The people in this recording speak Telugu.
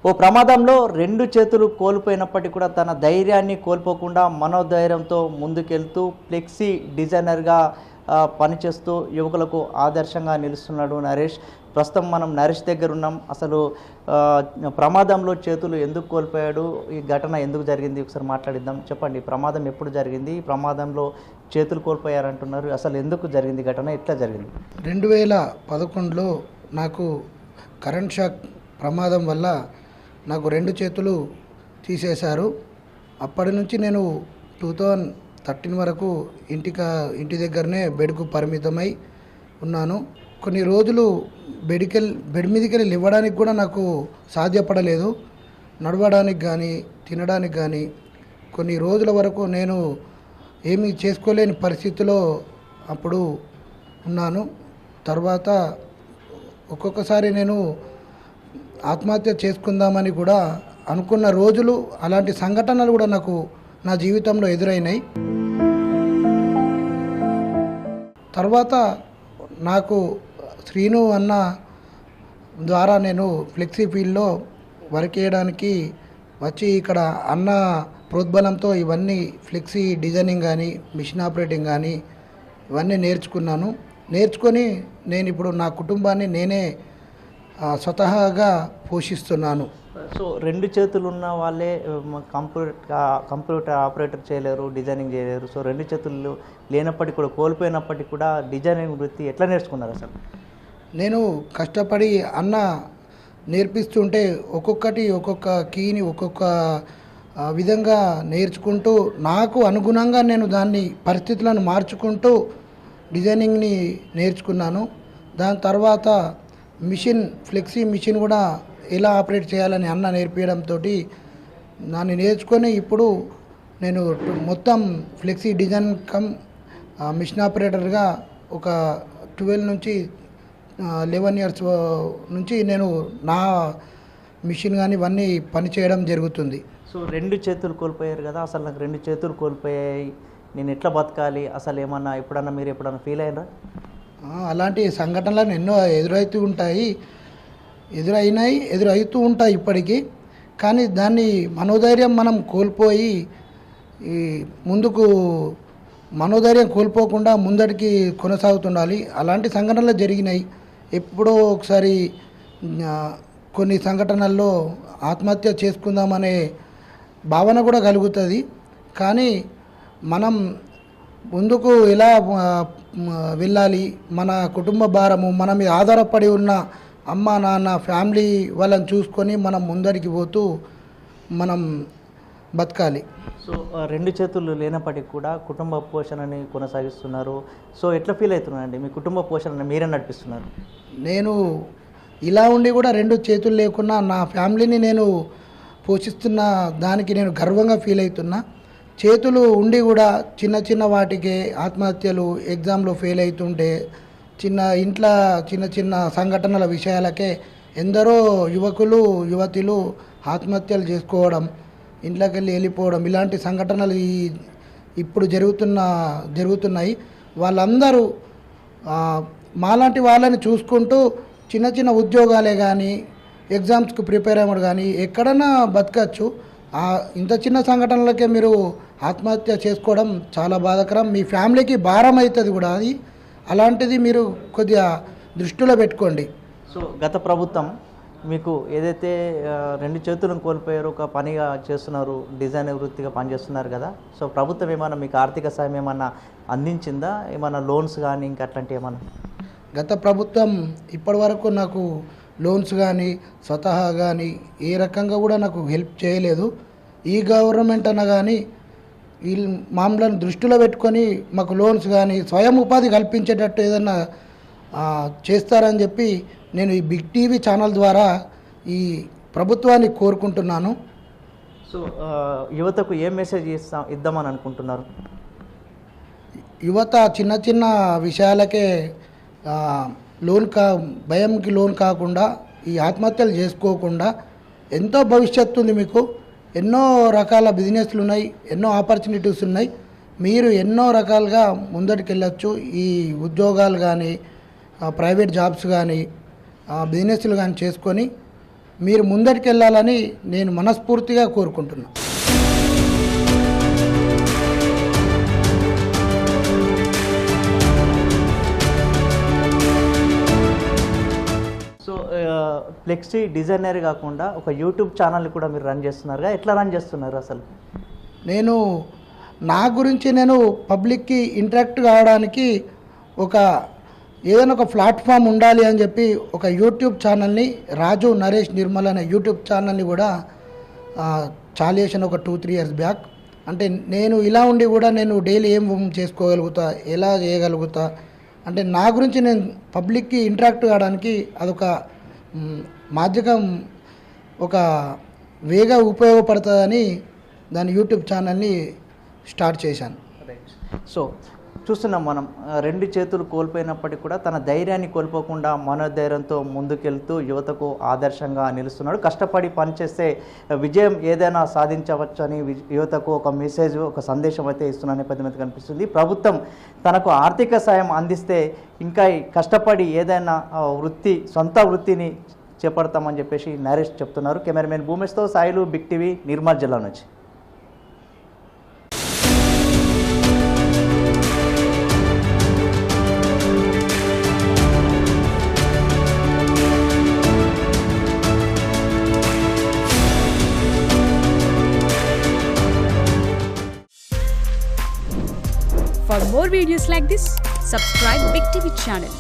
ఓ ప్రమాదంలో రెండు చేతులు కోల్పోయినప్పటికీ కూడా తన ధైర్యాన్ని కోల్పోకుండా మనోధైర్యంతో ముందుకెళ్తూ ఫ్లెక్సీ డిజైనర్గా పనిచేస్తూ యువకులకు ఆదర్శంగా నిలుస్తున్నాడు నరేష్. ప్రస్తుతం మనం నరేష్ దగ్గర ఉన్నాం. అసలు ప్రమాదంలో చేతులు ఎందుకు కోల్పోయాడు, ఈ ఘటన ఎందుకు జరిగింది ఒకసారి మాట్లాడిద్దాం. చెప్పండి, ప్రమాదం ఎప్పుడు జరిగింది, ప్రమాదంలో చేతులు కోల్పోయారంటున్నారు, అసలు ఎందుకు జరిగింది ఘటన, ఎట్లా జరిగింది? 2011లో నాకు కరెంట్ షాక్ ప్రమాదం వల్ల నాకు రెండు చేతులు తీసేశారు. అప్పటి నుంచి నేను 2013 వరకు ఇంటి దగ్గరనే బెడ్కు పరిమితమై ఉన్నాను. కొన్ని రోజులు బెడ్ మీదకి వెళ్ళి ఇవ్వడానికి కూడా నాకు సాధ్యపడలేదు. నడవడానికి కానీ తినడానికి కానీ కొన్ని రోజుల వరకు నేను ఏమీ చేసుకోలేని పరిస్థితిలో అప్పుడు ఉన్నాను. తర్వాత ఒక్కొక్కసారి నేను ఆత్మహత్య చేసుకుందామని కూడా అనుకున్న రోజులు, అలాంటి సంఘటనలు కూడా నాకు నా జీవితంలో ఎదురైనాయి. తర్వాత నాకు శ్రీను అన్న ద్వారా నేను ఫ్లెక్సీ ఫీల్డ్లో వర్క్ చేయడానికి వచ్చి ఇక్కడ అన్న ప్రోద్బలంతో ఇవన్నీ ఫ్లెక్సీ డిజైనింగ్ కానీ మిషన్ ఆపరేటింగ్ కానీ ఇవన్నీ నేర్చుకొని నేను ఇప్పుడు నా కుటుంబాన్ని నేనే స్వతహాగా పోషిస్తున్నాను. సో రెండు చేతులు ఉన్న వాళ్ళే కంప్యూటర్ ఆపరేటర్ చేయలేరు, డిజైనింగ్ చేయలేరు. సో రెండు చేతులు లేనప్పటికీ కూడా, కోల్పోయినప్పటికీ కూడా డిజైనింగ్ వృత్తి ఎట్లా నేర్చుకున్నారు అసలు? నేను కష్టపడి అన్న నేర్పిస్తుంటే ఒక్కొక్క కీని ఒక్కొక్క విధంగా నేర్చుకుంటూ నాకు అనుగుణంగా నేను దాన్ని పరిస్థితులను మార్చుకుంటూ డిజైనింగ్ని నేర్చుకున్నాను. దాని తర్వాత ఫ్లెక్సీ మిషన్ కూడా ఎలా ఆపరేట్ చేయాలని అన్న నేర్పించడంతో దాన్ని నేర్చుకొని ఇప్పుడు నేను మొత్తం ఫ్లెక్సీ డిజైన్ మిషన్ ఆపరేటర్గా ఒక 12 నుంచి 11 ఇయర్స్ నుంచి నేను నా మిషన్ కానీ ఇవన్నీ పనిచేయడం జరుగుతుంది. సో రెండు చేతులు కోల్పోయారు కదా, అసలు నాకు రెండు చేతులు కోల్పోయాయి, నేను ఎట్లా బతకాలి, అసలు ఏమన్నా మీరు ఎప్పుడన్నా ఫీల్ అయ్యారా? అలాంటి సంఘటనలను ఎన్నో ఎదురవుతూ ఉంటాయి ఇప్పటికీ. కానీ దాన్ని మనోధైర్యం మనం కోల్పోయి ముందుకు మనోధైర్యం కోల్పోకుండా ముందడికి కొనసాగుతుండాలి. అలాంటి సంఘటనలు జరిగినాయి. ఎప్పుడో ఒకసారి కొన్ని సంఘటనల్లో ఆత్మహత్య చేసుకుందామనే భావన కూడా కలుగుతుంది. కానీ మనం ముందుకు ఎలా వెళ్ళాలి, మన కుటుంబ భారము మన మీద ఆధారపడి ఉన్న అమ్మ నాన్న ఫ్యామిలీ వాళ్ళని చూసుకొని మనం ముందరికి పోతూ మనం బతకాలి. సో రెండు చేతులు లేనప్పటికీ కూడా కుటుంబ పోషణని కొనసాగిస్తున్నారు. సో ఎట్లా ఫీల్ అవుతున్నారండి, మీ కుటుంబ పోషణని మీరే నడిపిస్తున్నారు? నేను ఇలా ఉండి కూడా రెండు చేతులు లేకున్నా నా ఫ్యామిలీని నేను పోషిస్తున్న దానికి నేను గర్వంగా ఫీల్ అవుతున్నా. చేతులు ఉండి కూడా చిన్న వాటికే ఆత్మహత్యలు, ఎగ్జామ్లో ఫెయిల్ అవుతుంటే, ఇంట్లో చిన్న సంఘటనల విషయాలకే ఎందరో యువకులు యువతులు ఆత్మహత్యలు చేసుకోవడం, ఇంట్లోకి వెళ్ళిపోవడం, ఇలాంటి సంఘటనలు ఇప్పుడు జరుగుతున్నాయి. వాళ్ళందరూ మాలాంటి వాళ్ళని చూసుకుంటూ చిన్న ఉద్యోగాలే కానీ ఎగ్జామ్స్కి ప్రిపేర్ అవ్వడం కానీ ఎక్కడన్నా బతకచ్చు. ఇంత చిన్న సంఘటనలకే మీరు ఆత్మహత్య చేసుకోవడం చాలా బాధాకరం. మీ ఫ్యామిలీకి భారం అవుతుంది కూడా అది. అలాంటిది మీరు కొద్దిగా దృష్టిలో పెట్టుకోండి. సో గత ప్రభుత్వం మీకు ఏదైతే రెండు చేతులను కోల్పోయారో ఒక పనిగా చేస్తున్నారు, డిజైన్ వృత్తిగా పనిచేస్తున్నారు కదా. సో ప్రభుత్వం ఏమైనా మీకు ఆర్థిక సాయం ఏమన్నా అందించిందా, ఏమైనా లోన్స్ కానీ ఇంకా అట్లాంటివి ఏమన్నా? గత ప్రభుత్వం ఇప్పటి వరకు నాకు లోన్స్ కానీ స్వతహా కానీ ఏ రకంగా కూడా నాకు హెల్ప్ చేయలేదు. ఈ గవర్నమెంట్ అన్న కానీ వీళ్ళు మామూలను దృష్టిలో పెట్టుకొని మాకు లోన్స్ కానీ స్వయం ఉపాధి కల్పించేటట్టు ఏదన్నా చేస్తారని చెప్పి నేను ఈ బిగ్ టీవీ ఛానల్ ద్వారా ఈ ప్రభుత్వాన్ని కోరుకుంటున్నాను. సో యువతకు ఏ మెసేజ్ ఇద్దామని అనుకుంటున్నారు? యువత చిన్న విషయాలకే భయంకి లోన్ కాకుండా ఈ ఆత్మహత్యలు చేసుకోకుండా, ఎంతో భవిష్యత్తు ఉంది మీకు. ఎన్నో రకాల బిజినెస్లు ఉన్నాయి, ఎన్నో ఆపర్చునిటీస్ ఉన్నాయి. మీరు ఎన్నో రకాలుగా ముందటికి వెళ్ళచ్చు. ఈ ఉద్యోగాలు కానీ ప్రైవేట్ జాబ్స్ కానీ బిజినెస్లు కానీ చేసుకొని మీరు ముందటికెళ్ళాలని నేను మనస్ఫూర్తిగా కోరుకుంటున్నాను. సో ఫ్లెక్సీ డిజైనర్ కాకుండా ఒక యూట్యూబ్ ఛానల్ కూడా మీరు రన్ చేస్తున్నారుగా, ఎట్లా రన్ చేస్తున్నారు అసలు? నేను నా గురించి నేను పబ్లిక్కి ఇంటరాక్ట్ కావడానికి ఏదైనా ఒక ప్లాట్ఫామ్ ఉండాలి అని చెప్పి ఒక యూట్యూబ్ ఛానల్ని రాజు నరేష్ నిర్మల్ అనే యూట్యూబ్ ఛానల్ని కూడా చాలు చేసిన ఒక 2-3 ఇయర్స్ బ్యాక్. అంటే నేను ఇలా ఉండి కూడా నేను డైలీ ఏం చేసుకోగలుగుతా, ఎలా చేయగలుగుతా, అంటే నా గురించి నేను పబ్లిక్కి ఇంటరాక్ట్ కావడానికి అదొక మాధ్యమం, ఒక వేగా ఉపయోగపడుతుందని దాని యూట్యూబ్ ఛానల్ని స్టార్ట్ చేశాను. సో చూస్తున్నాం మనం, 2 చేతులు కోల్పోయినప్పటికీ కూడా తన ధైర్యాన్ని కోల్పోకుండా మనోధైర్యంతో ముందుకెళ్తూ యువతకు ఆదర్శంగా నిలుస్తున్నాడు. కష్టపడి పనిచేస్తే విజయం ఏదైనా సాధించవచ్చు అని యువతకు ఒక మెసేజ్, ఒక సందేశం అయితే ఇస్తున్న నేపథ్యం అయితే కనిపిస్తుంది. ప్రభుత్వం తనకు ఆర్థిక సాయం అందిస్తే ఇంకా కష్టపడి ఏదైనా సొంత వృత్తిని చేపడతామని చెప్పేసి నరేష్ చెప్తున్నారు. కెమెరామెన్ భూమేష్తో సాయిలు, బిగ్ టీవీ, నిర్మల్ జిల్లా నుంచి. For more videos like this, subscribe Big TV channel.